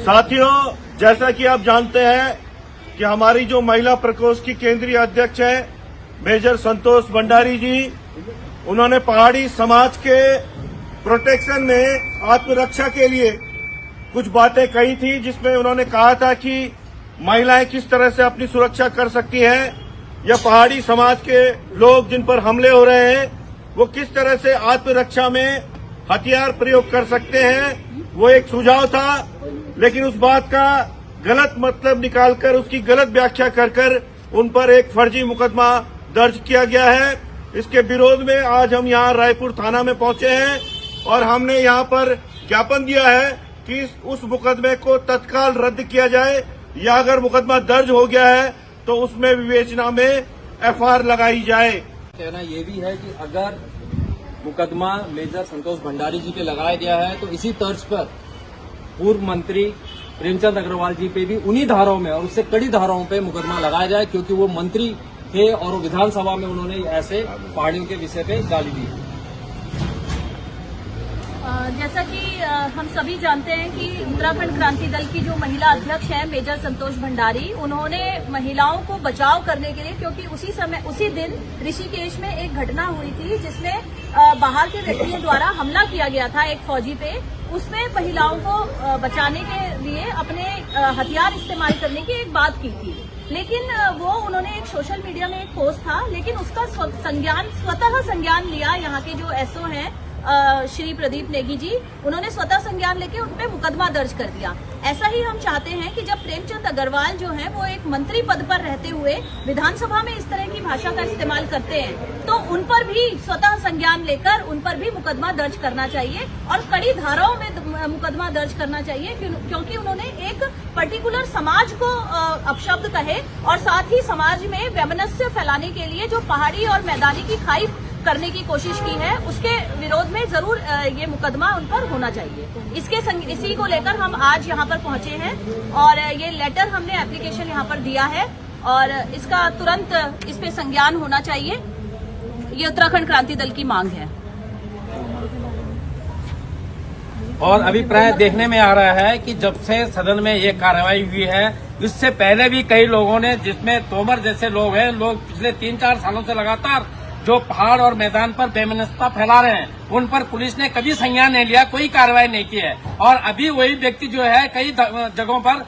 साथियों, जैसा कि आप जानते हैं कि हमारी जो महिला प्रकोष्ठ की केंद्रीय अध्यक्ष है मेजर संतोष भंडारी जी, उन्होंने पहाड़ी समाज के प्रोटेक्शन में आत्मरक्षा के लिए कुछ बातें कही थी, जिसमें उन्होंने कहा था कि महिलाएं किस तरह से अपनी सुरक्षा कर सकती हैं या पहाड़ी समाज के लोग जिन पर हमले हो रहे हैं वो किस तरह से आत्मरक्षा में हथियार प्रयोग कर सकते हैं। वो एक सुझाव था, लेकिन उस बात का गलत मतलब निकालकर उसकी गलत व्याख्या कर उन पर एक फर्जी मुकदमा दर्ज किया गया है। इसके विरोध में आज हम यहाँ रायपुर थाना में पहुंचे हैं और हमने यहाँ पर ज्ञापन दिया है कि उस मुकदमे को तत्काल रद्द किया जाए या अगर मुकदमा दर्ज हो गया है तो उसमें विवेचना में एफआईआर लगाई जाए। कहना ये भी है कि अगर मुकदमा मेजर संतोष भंडारी जी पे लगाया गया है तो इसी तर्ज पर पूर्व मंत्री प्रेमचंद अग्रवाल जी पे भी उन्हीं धाराओं में और उससे कड़ी धाराओं पे मुकदमा लगाया जाए, क्योंकि वो मंत्री थे और विधानसभा में उन्होंने ऐसे पहाड़ियों के विषय पे गाली दी। जैसा कि हम सभी जानते हैं कि उत्तराखंड क्रांति दल की जो महिला अध्यक्ष है मेजर संतोष भंडारी, उन्होंने महिलाओं को बचाव करने के लिए, क्योंकि उसी दिन ऋषिकेश में एक घटना हुई थी जिसमें बाहर के व्यक्तियों द्वारा हमला किया गया था एक फौजी पे, उसमें महिलाओं को बचाने के लिए अपने हथियार इस्तेमाल करने की एक बात की थी। लेकिन वो उन्होंने एक सोशल मीडिया में एक पोस्ट था, लेकिन उसका स्वतः संज्ञान लिया यहाँ के जो एसओ हैं श्री प्रदीप नेगी जी, उन्होंने स्वतः संज्ञान लेके उनपे मुकदमा दर्ज कर दिया। ऐसा ही हम चाहते हैं कि जब प्रेमचंद अग्रवाल जो हैं वो एक मंत्री पद पर रहते हुए विधानसभा में इस तरह की भाषा का इस्तेमाल करते हैं तो उन पर भी स्वतः संज्ञान लेकर उन पर भी मुकदमा दर्ज करना चाहिए और कड़ी धाराओं में मुकदमा दर्ज करना चाहिए, क्योंकि उन्होंने एक पर्टिकुलर समाज को अपशब्द कहे और साथ ही समाज में वैमनस्य फैलाने के लिए जो पहाड़ी और मैदानी की खाई करने की कोशिश की है, उसके विरोध में जरूर ये मुकदमा उन पर होना चाहिए। इसी को लेकर हम आज यहाँ पर पहुंचे हैं और ये लेटर हमने एप्लीकेशन यहाँ पर दिया है और इसका तुरंत इस पे संज्ञान होना चाहिए। ये उत्तराखंड क्रांति दल की मांग है। और अभिप्राय देखने में आ रहा है कि जब से सदन में ये कार्रवाई हुई है, इससे पहले भी कई लोगों ने, जिसमें तोमर जैसे लोग हैं, लोग पिछले 3-4 सालों से लगातार जो पहाड़ और मैदान पर बेमनस्ता फैला रहे हैं, उन पर पुलिस ने कभी संज्ञान नहीं लिया, कोई कार्रवाई नहीं की है। और अभी वही व्यक्ति जो है कई जगहों पर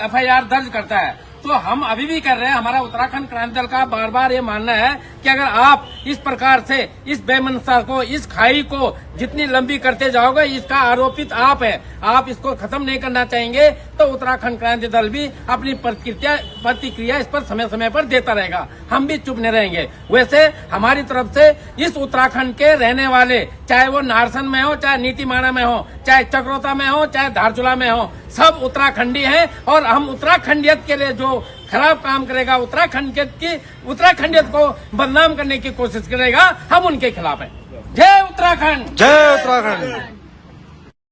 एफआईआर दर्ज करता है। तो हम अभी भी कर रहे हैं, हमारा उत्तराखंड क्रांति दल का बार बार ये मानना है कि अगर आप इस प्रकार से इस बेमनस्ता को, इस खाई को जितनी लंबी करते जाओगे, इसका आरोपित आप है, आप इसको खत्म नहीं करना चाहेंगे तो उत्तराखंड क्रांति दल भी अपनी प्रतिक्रिया इस पर समय समय पर देता रहेगा, हम भी चुप नहीं रहेंगे। वैसे हमारी तरफ से इस उत्तराखंड के रहने वाले, चाहे वो नारसन में हो, चाहे नीतीमाणा में हो, चाहे चक्रोता में हो, चाहे धारचूला में हो, सब उत्तराखंडी हैं और हम उत्तराखंडियत के लिए जो खराब काम करेगा, उत्तराखंडियत को बदनाम करने की कोशिश करेगा, हम उनके खिलाफ हैं। जय उत्तराखंड, जय उत्तराखंड।